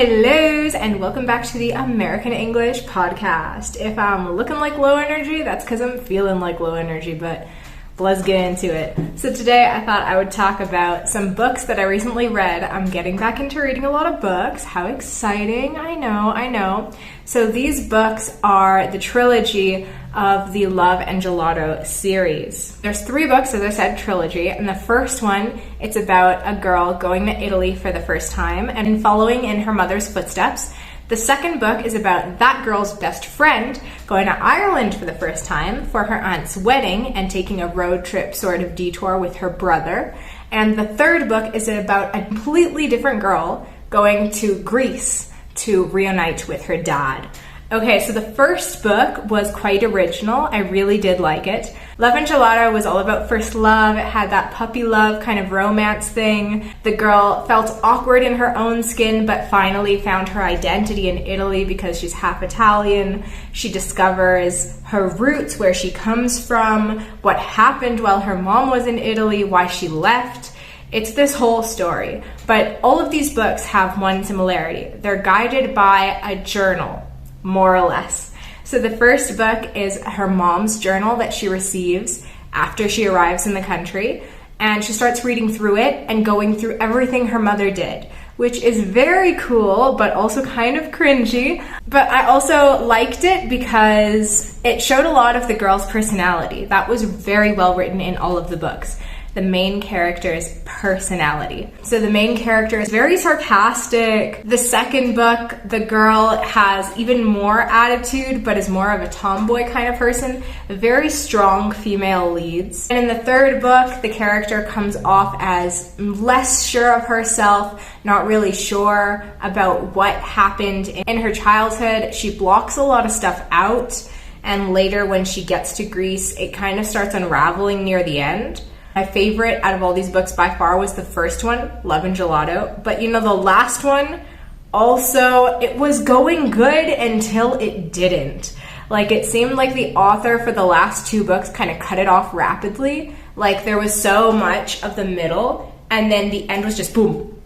Hellos and welcome back to the American English podcast. If I'm looking like low energy, that's because I'm feeling like low energy, but let's get into it. So today I thought I would talk about some books that I recently read. I'm getting back into reading a lot of books. How exciting. I know. So these books are the trilogy of the Love and Gelato series. There's 3 books, as I said, trilogy, and the first one, it's about a girl going to Italy for the first time and following in her mother's footsteps. The second book is about that girl's best friend going to Ireland for the first time for her aunt's wedding and taking a road trip sort of detour with her brother. And the third book is about a completely different girl going to Greece to reunite with her dad. Okay, so the first book was quite original. I really did like it. Love and Gelato was all about first love. It had that puppy love kind of romance thing. The girl felt awkward in her own skin, but finally found her identity in Italy because she's half Italian. She discovers her roots, where she comes from, what happened while her mom was in Italy, why she left. It's this whole story. But all of these books have one similarity. They're guided by a journal, more or less. So the first book is her mom's journal that she receives after she arrives in the country, and she starts reading through it and going through everything her mother did, which is very cool but also kind of cringy. But I also liked it because it showed a lot of the girl's personality. That was very well written in all of the books. The main character's personality. So the main character is very sarcastic. The second book, the girl has even more attitude, but is more of a tomboy kind of person. Very strong female leads. And in the third book, the character comes off as less sure of herself, not really sure about what happened in her childhood. She blocks a lot of stuff out, and later when she gets to Greece, it kind of starts unraveling near the end. My favorite out of all these books by far was the first one, Love and Gelato. But the last one, also, it was going good until it didn't. Like, it seemed like the author for the last 2 books kind of cut it off rapidly. Like, there was so much of the middle, and then the end was just boom.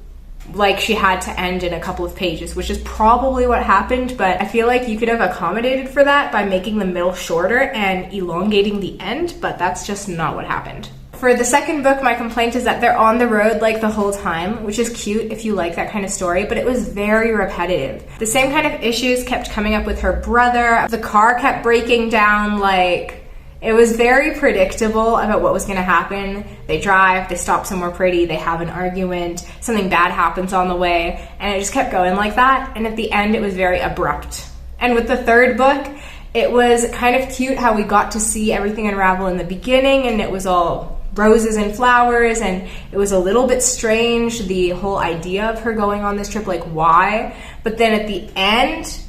Like, she had to end in a couple of pages, which is probably what happened, but I feel like you could have accommodated for that by making the middle shorter and elongating the end, but that's just not what happened. For the second book, my complaint is that they're on the road like the whole time, which is cute if you like that kind of story, but it was very repetitive. The same kind of issues kept coming up with her brother. The car kept breaking down. Like, it was very predictable about what was going to happen. They drive, they stop somewhere pretty, they have an argument, something bad happens on the way, and it just kept going like that. And at the end, it was very abrupt. And with the third book, it was kind of cute how we got to see everything unravel in the beginning, and it was all roses and flowers, and it was a little bit strange, the whole idea of her going on this trip, like why? But then at the end,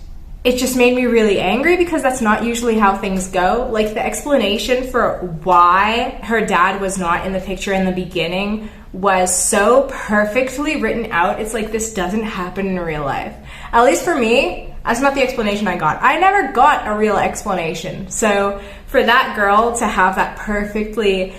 it just made me really angry because that's not usually how things go. Like, the explanation for why her dad was not in the picture in the beginning was so perfectly written out. It's like, this doesn't happen in real life. At least for me, that's not the explanation I got. I never got a real explanation. So for that girl to have that perfectly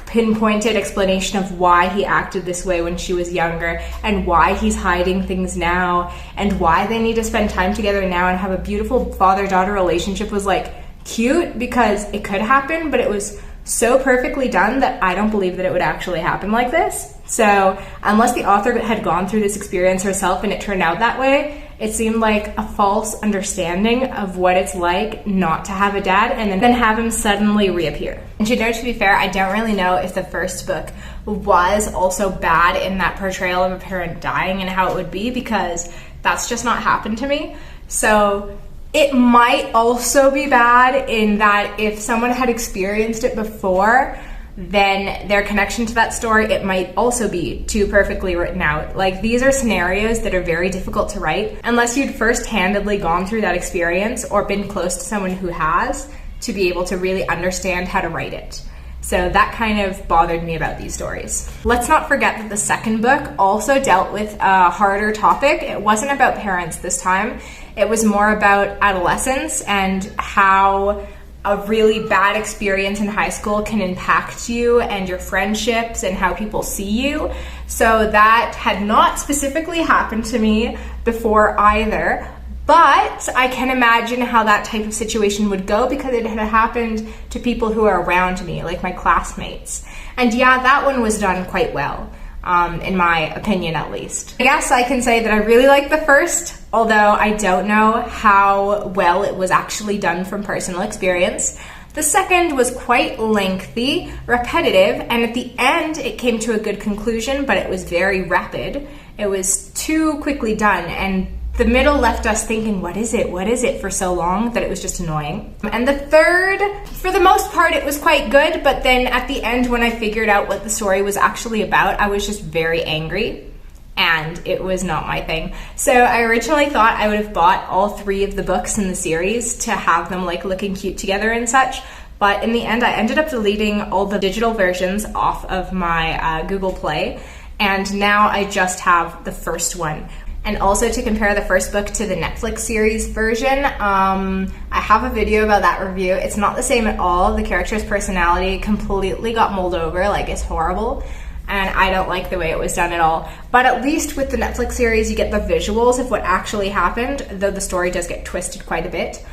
pinpointed explanation of why he acted this way when she was younger, and why he's hiding things now, and why they need to spend time together now and have a beautiful father-daughter relationship, was like cute because it could happen, but it was so perfectly done that I don't believe that it would actually happen like this. So unless the author had gone through this experience herself and it turned out that way, it seemed like a false understanding of what it's like not to have a dad and then have him suddenly reappear. And to be fair, I don't really know if the first book was also bad in that portrayal of a parent dying and how it would be, because that's just not happened to me. So it might also be bad in that if someone had experienced it before, then their connection to that story, it might also be too perfectly written out. Like, these are scenarios that are very difficult to write unless you'd first-handedly gone through that experience or been close to someone who has, to be able to really understand how to write it. So that kind of bothered me about these stories. Let's not forget that the second book also dealt with a harder topic. It wasn't about parents this time. It was more about adolescence and how a really bad experience in high school can impact you and your friendships and how people see you. So that had not specifically happened to me before either, but I can imagine how that type of situation would go because it had happened to people who are around me, like my classmates. And yeah, that one was done quite well. In my opinion, at least. I guess I can say that I really like the first, although I don't know how well it was actually done from personal experience. The second was quite lengthy, repetitive, and at the end it came to a good conclusion, but it was very rapid. It was too quickly done, and the middle left us thinking, what is it, for so long that it was just annoying. And the third, for the most part, it was quite good, but then at the end when I figured out what the story was actually about, I was just very angry, and it was not my thing. So I originally thought I would have bought all 3 of the books in the series to have them like looking cute together and such, but in the end I ended up deleting all the digital versions off of my Google Play, and now I just have the first one. And also to compare the first book to the Netflix series version, I have a video about that review. It's not the same at all. The character's personality completely got mulled over, like it's horrible. And I don't like the way it was done at all. But at least with the Netflix series, you get the visuals of what actually happened, though the story does get twisted quite a bit.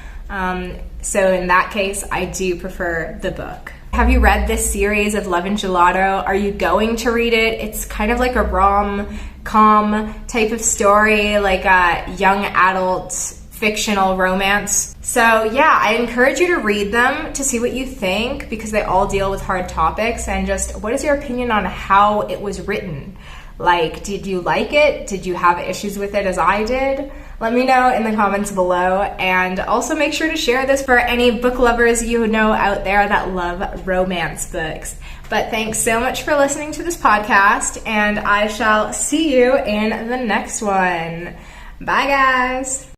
So in that case, I do prefer the book. Have you read this series of Love and Gelato? Are you going to read it? It's kind of like a rom-com type of story, like a young adult fictional romance. So yeah, I encourage you to read them to see what you think, because they all deal with hard topics. And just, what is your opinion on how it was written? Like, did you like it? Did you have issues with it as I did? Let me know in the comments below, and also make sure to share this for any book lovers you know out there that love romance books. But thanks so much for listening to this podcast, and I shall see you in the next one. Bye, guys.